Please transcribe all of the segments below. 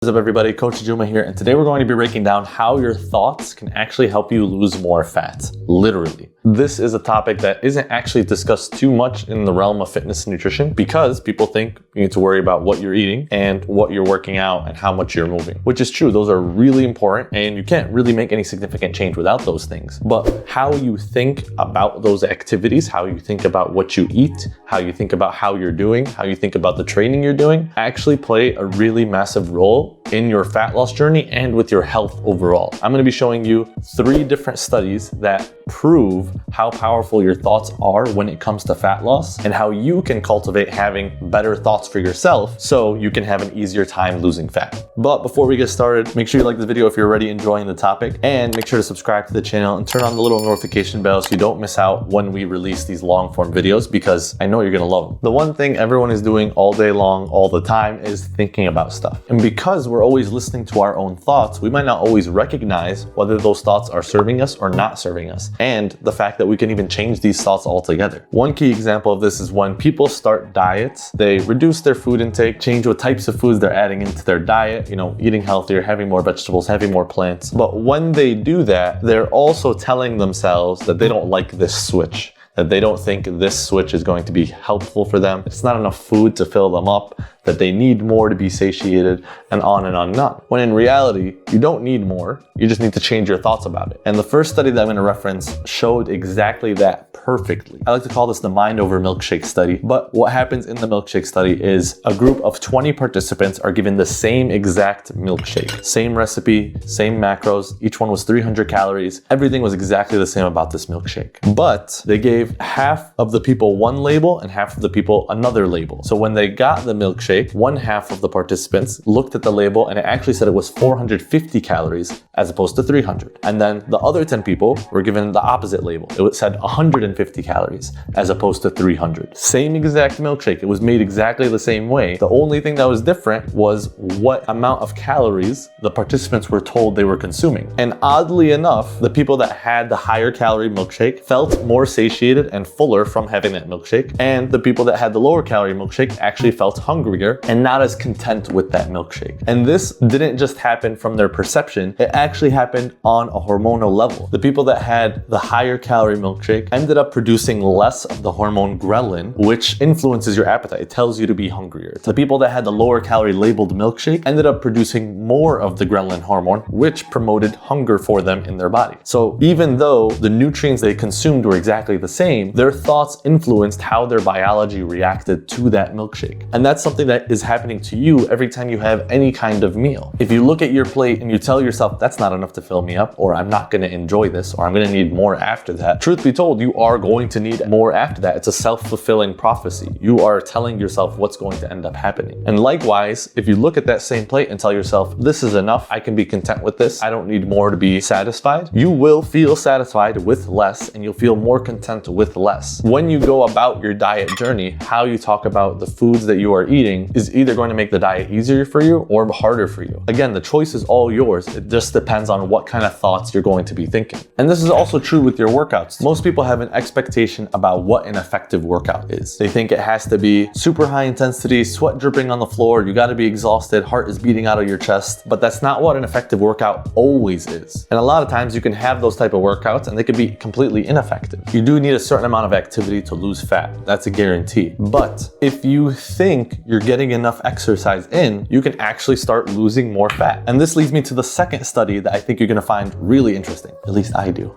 What's up everybody, Coach Juma here, and today we're going to be breaking down how your thoughts can actually help you lose more fat, literally. This is a topic that isn't actually discussed too much in the realm of fitness and nutrition because people think you need to worry about what you're eating and what you're working out and how much you're moving, which is true. Those are really important and you can't really make any significant change without those things. But how you think about those activities, how you think about what you eat, how you think about how you're doing, how you think about the training you're doing, actually play a really massive role in your fat loss journey and with your health overall. I'm going to be showing you 3 different studies that prove how powerful your thoughts are when it comes to fat loss and how you can cultivate having better thoughts for yourself so you can have an easier time losing fat. But before we get started, make sure you like this video if you're already enjoying the topic, and make sure to subscribe to the channel and turn on the little notification bell so you don't miss out when we release these long form videos, because I know you're going to love them. The one thing everyone is doing all day long, all the time, is thinking about stuff. And because we're always listening to our own thoughts, we might not always recognize whether those thoughts are serving us or not serving us, and the fact that we can even change these thoughts altogether. One key example of this is when people start diets, they reduce their food intake, change what types of foods they're adding into their diet, eating healthier, having more vegetables, having more plants. But when they do that, they're also telling themselves that they don't like this switch, that they don't think this switch is going to be helpful for them. It's not enough food to fill them up, that they need more to be satiated, and on and on and on. When in reality, you don't need more, you just need to change your thoughts about it. And the first study that I'm going to reference showed exactly that perfectly. I like to call this the mind over milkshake study, but what happens in the milkshake study is a group of 20 participants are given the same exact milkshake. Same recipe, same macros, each one was 300 calories, everything was exactly the same about this milkshake. But they gave half of the people one label and half of the people another label. So when they got the milkshake, one half of the participants looked at the label and it actually said it was 450 calories as opposed to 300. And then the other 10 people were given the opposite label. It said 150 calories as opposed to 300. Same exact milkshake. It was made exactly the same way. The only thing that was different was what amount of calories the participants were told they were consuming. And oddly enough, the people that had the higher calorie milkshake felt more satiated and fuller from having that milkshake. And the people that had the lower calorie milkshake actually felt hungrier and not as content with that milkshake. And this didn't just happen from their perception, it actually happened on a hormonal level. The people that had the higher calorie milkshake ended up producing less of the hormone ghrelin, which influences your appetite. It tells you to be hungrier. The people that had the lower calorie labeled milkshake ended up producing more of the ghrelin hormone, which promoted hunger for them in their body. So even though the nutrients they consumed were exactly the same, their thoughts influenced how their biology reacted to that milkshake. And that's something that is happening to you every time you have any kind of meal. If you look at your plate and you tell yourself, that's not enough to fill me up, or I'm not going to enjoy this, or I'm going to need more after that, truth be told, you are going to need more after that. It's a self-fulfilling prophecy. You are telling yourself what's going to end up happening. And likewise, if you look at that same plate and tell yourself, this is enough, I can be content with this, I don't need more to be satisfied, you will feel satisfied with less and you'll feel more content with less. When you go about your diet journey, how you talk about the foods that you are eating is either going to make the diet easier for you or harder for you. Again, the choice is all yours. It just depends on what kind of thoughts you're going to be thinking. And this is also true with your workouts. Most people have an expectation about what an effective workout is. They think it has to be super high intensity, sweat dripping on the floor, you got to be exhausted, heart is beating out of your chest, but that's not what an effective workout always is. And a lot of times you can have those type of workouts and they can be completely ineffective. You do need a certain amount of activity to lose fat. That's a guarantee. But if you think you're getting enough exercise in, you can actually start losing more fat. And this leads me to the second study that I think you're gonna find really interesting. At least I do.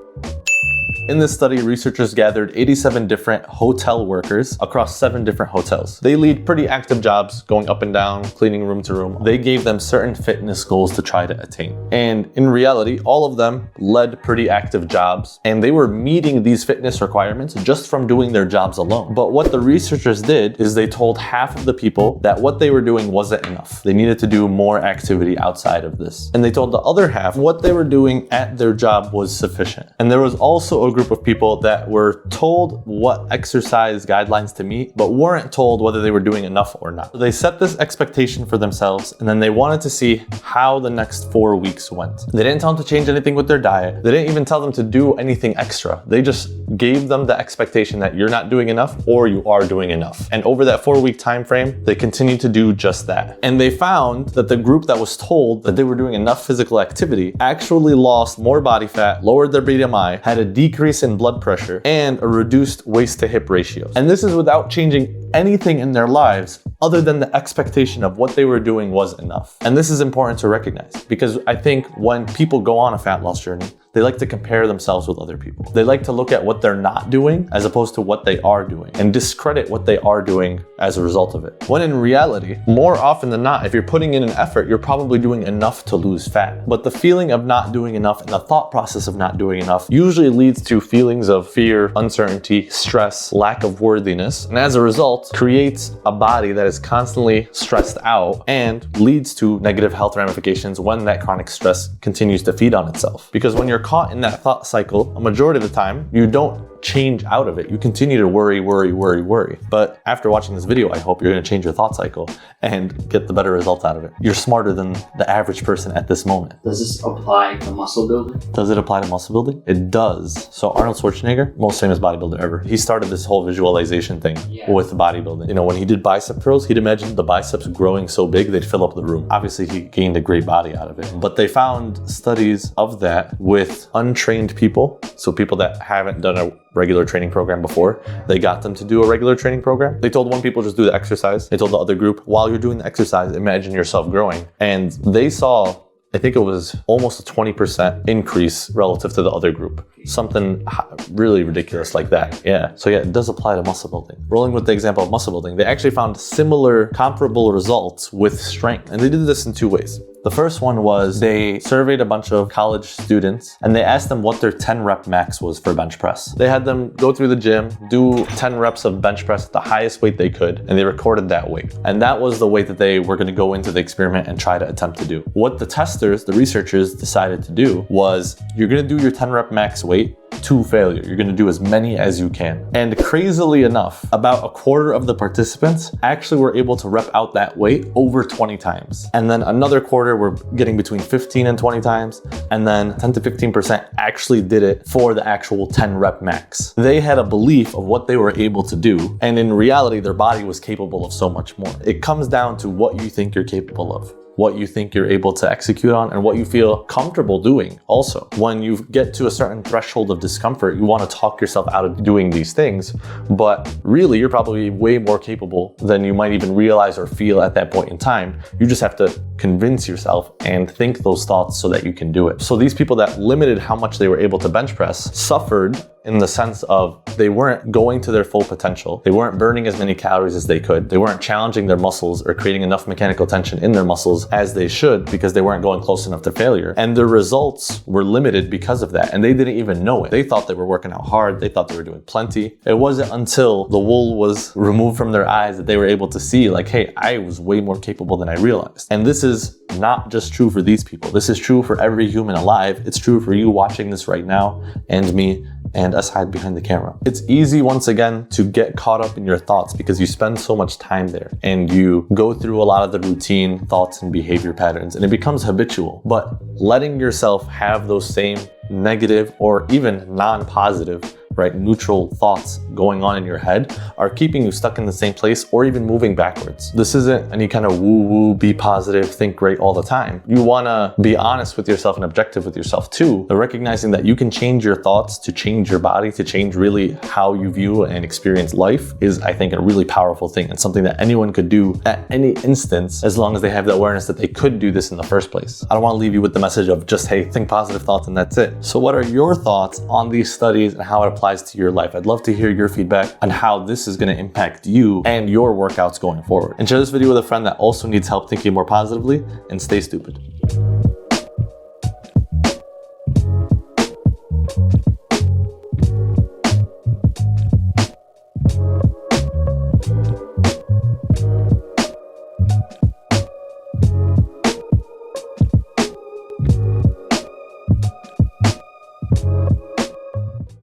In this study, researchers gathered 87 different hotel workers across 7 different hotels. They lead pretty active jobs, going up and down, cleaning room to room. They gave them certain fitness goals to try to attain. And in reality, all of them led pretty active jobs, and they were meeting these fitness requirements just from doing their jobs alone. But what the researchers did is they told half of the people that what they were doing wasn't enough. They needed to do more activity outside of this. And they told the other half what they were doing at their job was sufficient. And there was also a group of people that were told what exercise guidelines to meet, but weren't told whether they were doing enough or not. So they set this expectation for themselves, and then they wanted to see how the next 4 weeks went. They didn't tell them to change anything with their diet. They didn't even tell them to do anything extra. They just gave them the expectation that you're not doing enough or you are doing enough. And over that 4-week time frame, they continued to do just that. And they found that the group that was told that they were doing enough physical activity actually lost more body fat, lowered their BMI, had a decrease in blood pressure, and a reduced waist to hip ratio. And this is without changing anything in their lives other than the expectation of what they were doing was enough. And this is important to recognize, because I think when people go on a fat loss journey, they like to compare themselves with other people. They like to look at what they're not doing as opposed to what they are doing, and discredit what they are doing as a result of it. When in reality, more often than not, if you're putting in an effort, you're probably doing enough to lose fat. But the feeling of not doing enough and the thought process of not doing enough usually leads to feelings of fear, uncertainty, stress, lack of worthiness, and as a result, creates a body that is constantly stressed out and leads to negative health ramifications when that chronic stress continues to feed on itself. Because when you're caught in that thought cycle, a majority of the time, you don't change out of it. You continue to worry. But after watching this video, I hope you're gonna change your thought cycle and get the better result out of it. You're smarter than the average person at this moment. Does this apply to muscle building? Does it apply to muscle building? It does. So Arnold Schwarzenegger, most famous bodybuilder ever, he started this whole visualization thing with bodybuilding. You know, when he did bicep curls, he'd imagine the biceps growing so big they'd fill up the room. Obviously, he gained a great body out of it. But they found studies of that with untrained people, so people that haven't done a regular training program before. They got them to do a regular training program. They told one people just do the exercise. They told the other group, while you're doing the exercise, imagine yourself growing. And they saw, I think it was almost a 20% increase relative to the other group. Something really ridiculous like that. Yeah. So yeah, it does apply to muscle building. Rolling with the example of muscle building, they actually found similar comparable results with strength. And they did this in 2 ways. The first one was they surveyed a bunch of college students and they asked them what their 10 rep max was for bench press. They had them go through the gym, do 10 reps of bench press at the highest weight they could, and they recorded that weight. And that was the weight that they were going to go into the experiment and try to attempt to do. What the testers, the researchers, decided to do was you're going to do your 10 rep max weight to failure. You're going to do as many as you can. And crazily enough, about a quarter of the participants actually were able to rep out that weight over 20 times. And then another quarter were getting between 15 and 20 times. And then 10 to 15% actually did it for the actual 10 rep max. They had a belief of what they were able to do. And in reality, their body was capable of so much more. It comes down to what you think you're capable of, what you think you're able to execute on, and what you feel comfortable doing also. When you get to a certain threshold of discomfort, you want to talk yourself out of doing these things, but really you're probably way more capable than you might even realize or feel at that point in time. You just have to convince yourself and think those thoughts so that you can do it. So these people that limited how much they were able to bench press suffered in the sense of they weren't going to their full potential. They weren't burning as many calories as they could. They weren't challenging their muscles or creating enough mechanical tension in their muscles as they should, because they weren't going close enough to failure. And their results were limited because of that. And they didn't even know it. They thought they were working out hard. They thought they were doing plenty. It wasn't until the wool was removed from their eyes that they were able to see, like, hey, I was way more capable than I realized. And this is not just true for these people. This is true for every human alive. It's true for you watching this right now, and me, and us hide behind the camera. It's easy, once again, to get caught up in your thoughts because you spend so much time there and you go through a lot of the routine thoughts and behavior patterns, and it becomes habitual. But letting yourself have those same negative or even non-positive, right, neutral thoughts going on in your head are keeping you stuck in the same place or even moving backwards. This isn't any kind of woo-woo, be positive, think great all the time. You want to be honest with yourself and objective with yourself too, but recognizing that you can change your thoughts to change your body, to change really how you view and experience life is, I think, a really powerful thing, and something that anyone could do at any instance as long as they have the awareness that they could do this in the first place. I don't want to leave you with the message of just, hey, think positive thoughts and that's it. So what are your thoughts on these studies and how it applies to your life? I'd love to hear your feedback on how this is going to impact you and your workouts going forward. And share this video with a friend that also needs help thinking more positively, and stay stupid.